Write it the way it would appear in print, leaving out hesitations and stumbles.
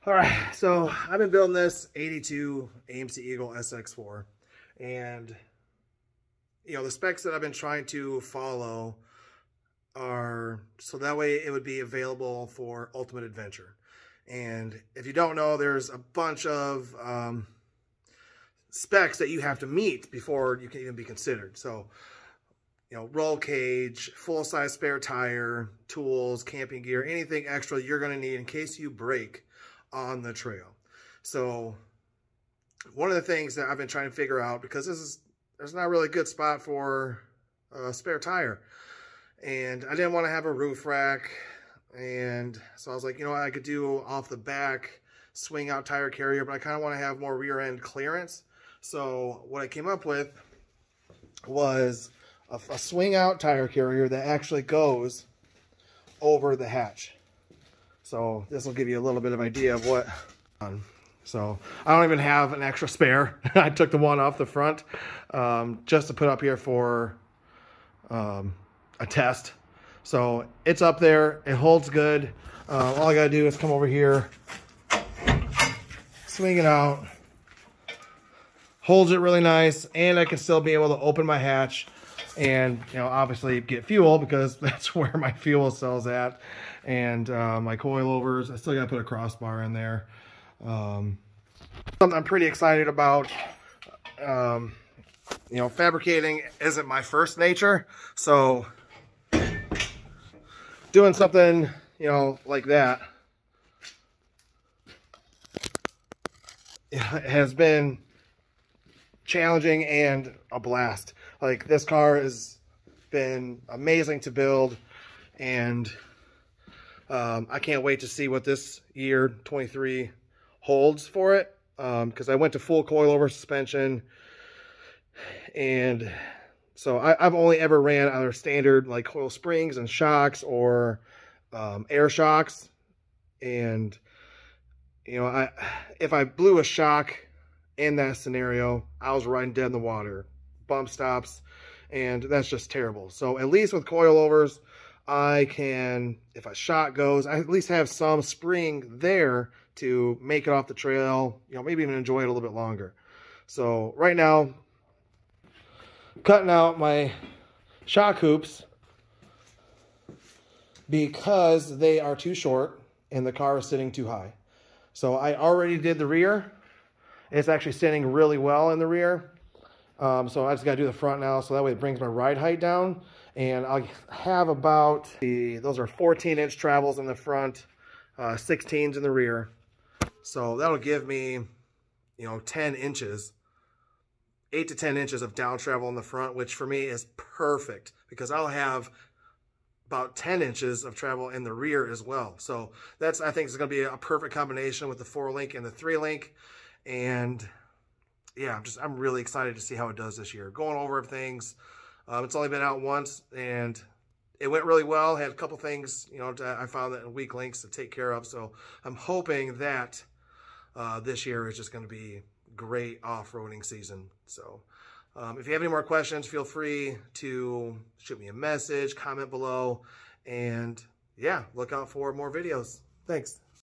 All right, so I've been building this 82 AMC Eagle SX4, and the specs that I've been trying to follow are so that way it would be available for ultimate adventure. And if you don't know, there's a bunch of specs that you have to meet before you can even be considered. So, roll cage, full-size spare tire, tools, camping gear, anything extra you're going to need in case you break on the trail. So one of the things that I've been trying to figure out, because there's not really a good spot for a spare tire, and I didn't want to have a roof rack, and so I was like, I could do off the back swing out tire carrier, but I kind of want to have more rear end clearance. So what I came up with was a swing out tire carrier that actually goes over the hatch. So this will give you a little bit of idea of what. So I don't even have an extra spare. I took the one off the front just to put up here for a test. So it's up there. It holds good. All I gotta do is come over here, swing it out, holds it really nice, and I can still be able to open my hatch and obviously get fuel, because that's where my fuel cell's at, and my coilovers. I still gotta put a crossbar in there. Something I'm pretty excited about. Fabricating isn't my first nature, so doing something like that has been challenging and a blast. Like, this car has been amazing to build, and I can't wait to see what this year 23 holds for it, because I went to full coilover suspension, and so I've only ever ran either standard like coil springs and shocks, or air shocks. And if I blew a shock in that scenario, I was riding dead in the water, bump stops, and that's just terrible. So at least with coilovers, I can, if a shock goes, I at least have some spring there to make it off the trail, maybe even enjoy it a little bit longer. So right now, cutting out my shock hoops because they are too short and the car is sitting too high. So I already did the rear. It's actually sitting really well in the rear. So I just got to do the front now, so that way it brings my ride height down. And I'll have about, those are 14-inch travels in the front, 16s in the rear. So that'll give me, 10 inches, 8 to 10 inches of down travel in the front, which for me is perfect, because I'll have about 10 inches of travel in the rear as well. So that's, I think, is going to be a perfect combination with the 4-link and the 3-link. And yeah, I'm really excited to see how it does this year. Going over things. It's only been out once, and it went really well. Had a couple things, I found that weak links to take care of. So I'm hoping that this year is just going to be great off-roading season. So if you have any more questions, feel free to shoot me a message, comment below, and yeah, look out for more videos. Thanks.